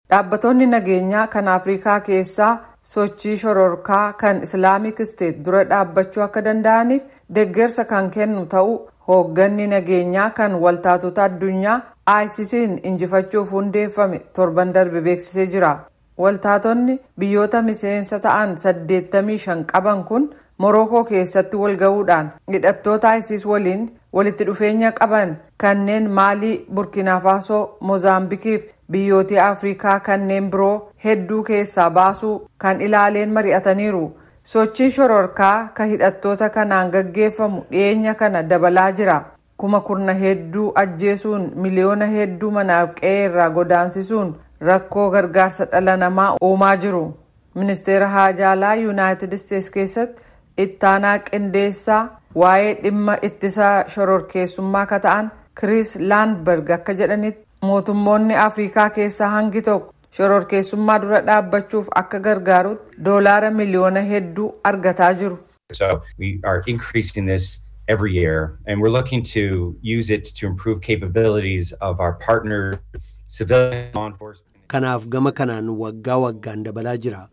Dhaabbattoonni nageenyaa kan Afrikaa keessaa sochii shororkaa kan Islaamic State dura dhaabbachuu akka danda'aniif deeggarsa kan kennu ta'uu hoogganni nageenyaa kan waltaatota addunyaa ICC'n injifachuuf hundeeffame torban darbe beeksisee jira. Waltaatonni biyyoota miseensa ta'an 85 qaban kun Morocco keessatti wal ga'uudhaan hidhattoota ISIS waliin walitti dhufeenya qaban kanneen Maalii, Burkina Faso, Mozambikiif biyyoota Afrikaa kanneen biroo hedduu keessaa baasuu kan ilaaleen mari'ataniiru. Sochiin shororkaa kan hidhattoota kanaan gaggeeffamu dhiyeenya kana dabalaa jira. Kuma kurna hedduu ajjeesuun miliyoona hedduu manaaf qe'ee irraa godaansisuun rakkoo gargaarsa dhala namaa uumaa jiru. Ministeera Haajaalaa Yuunaayitid Steets keessatti ittaanaa qindeessaa waa'ee dhimma ittisaa shororkeessummaa ka ta'an Chris Landberg akka jedhanitti mootummoonni Afrikaa keessaa hangi tokko shororkeessummaa dura dhaabbachuuf akka gargaarutti doolaara miliyoona hedduu argataa jiru. So we are increasing this every year and we're looking to use it to improve capabilities of our partner civilian law enforcement. Kanaaf gama kanaan waggaa waggaan dabalaa jira.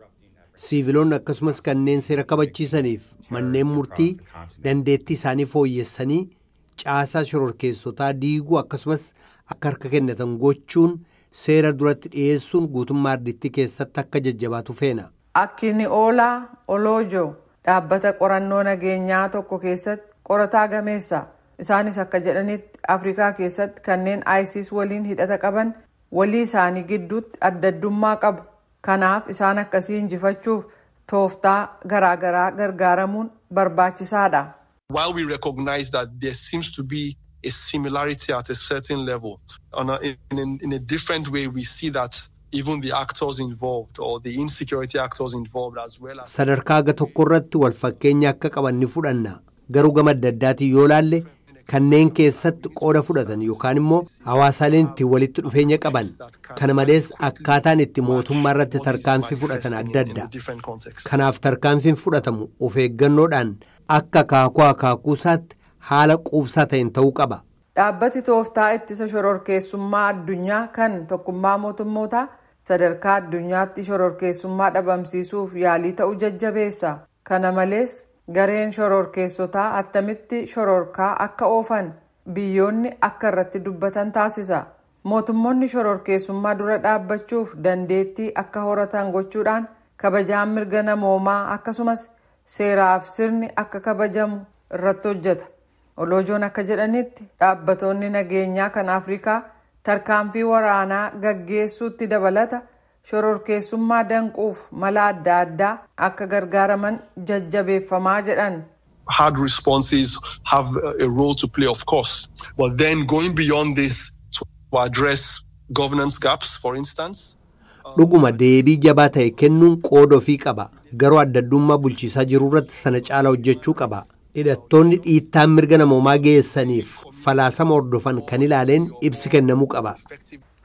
Siiviloonni akkasumas kanneen seera kabachiisaniif manneen murtii dandeettii isaanii fooyyessanii caasaa shororkeessotaa diiguu akkasumas akka harka kennatan gochuun seera duratti dhiyeessuun guutummaa ardittii keessatti akka jajjabaatu feena. Akkinioolaa Oloojo dhaabbata qorannoo nageenyaa tokko keessatti qorataa gameessa. Isaanis akka jedhanitti Afrikaa keessatti kanneen ISIS waliin hidhata qaban walii isaanii gidduutti adda addummaa qabu. Kanaaf isaan akkasii injifachuuf tooftaa garaagaraa gargaaramuun barbaachisaadha. While we recognize that there seems to be a similarity at a certain level, in a different way we see that even the actors involved or the insecurity actors involved as well as sadarkaa aga tokko irratti wal fakkeenya akka qaban ni fudhanna. Garuu gama adda addaatiin yoo laalle kanneen keessatti qooda fudhatan yookaan immoo hawaasaaleen itti walitti dhufeenya qaban kana malees akkaataan itti mootummaa irratti tarkaanfii fudhatan adda adda. Kanaaf tarkaanfiin fudhatamu of eeggannoodhaan akka akaakuusaatti haala quubsaa ta'een ta'uu qaba. Dhaabbati tooftaa ittisa shororkeessummaa addunyaa kan tokkummaa mootummootaa sadarkaa addunyaatti shororkeessummaa dhabamsiisuuf yaalii ta'uu jajjabeessa. Kana malees gareen shororkeessotaa attamitti shororkaa akka oofan biyyoonni akka irratti dubbatan taasisa. Mootummoonni shororkeessummaa dura dhaabbachuuf dandeettii akka horatan gochuudhaan kabajaan mirga namoomaa akkasumas seeraaf sirni akka kabajamu irratti hojjeta. Oloojoon akka jedhanitti dhaabbattoonni nageenyaa kan Afrikaa tarkaanfii waraanaa gaggeessuutti dabalata shororkeessummaa danquuf mala adda addaa akka gargaaraman jajjabeeffamaa jedhan. Hard responses have a role to play, of course, but then going beyond this to address governance gaps, for instance. Dhuguma deebii jabaa ta'e kennuun qooda ofii qaba. Garuu adda addummaa bulchiisaa jiru irratti sana caala hojjechuu qaba. Hidhattoonni dhiittaan mirga namoomaa geessaniif falaasama hordofan kan ilaaleen ibsi kennamuu qaba.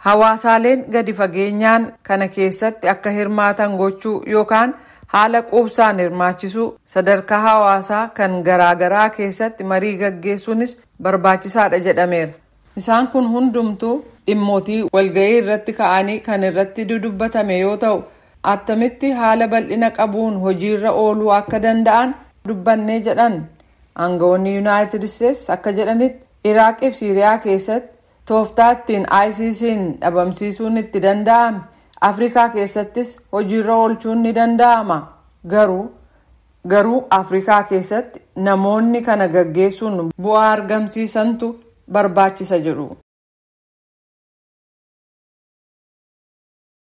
Hawaasaaleen gadi fageenyaan kana keessatti akka hirmaatan gochuu yookaan haala quubsaan hirmaachisuu sadarkaa hawaasaa kan garaagaraa keessatti marii gaggeessuunis barbaachisaadha jedhameera. Isaan kun hundumtuu dhimmootii walgahii irratti ka'anii kan irratti dudubbatame yoo ta'u attamitti haala bal'ina qabuun hojiirra ooluu akka danda'an dubbannee jedhan. Aangawoonni Yuunaayitid Steets akka jedhanitti Iraaqii fi Siiriyaa keessatti tooftaa ittiin ISIS'n dhabamsiisuun itti danda'ame Afrikaa keessattis hojiirra oolchuun ni danda'ama. Garuu Afrikaa keessatti namoonni kana gaggeessuun bu'aa argamsiisantu barbaachisa jedhu.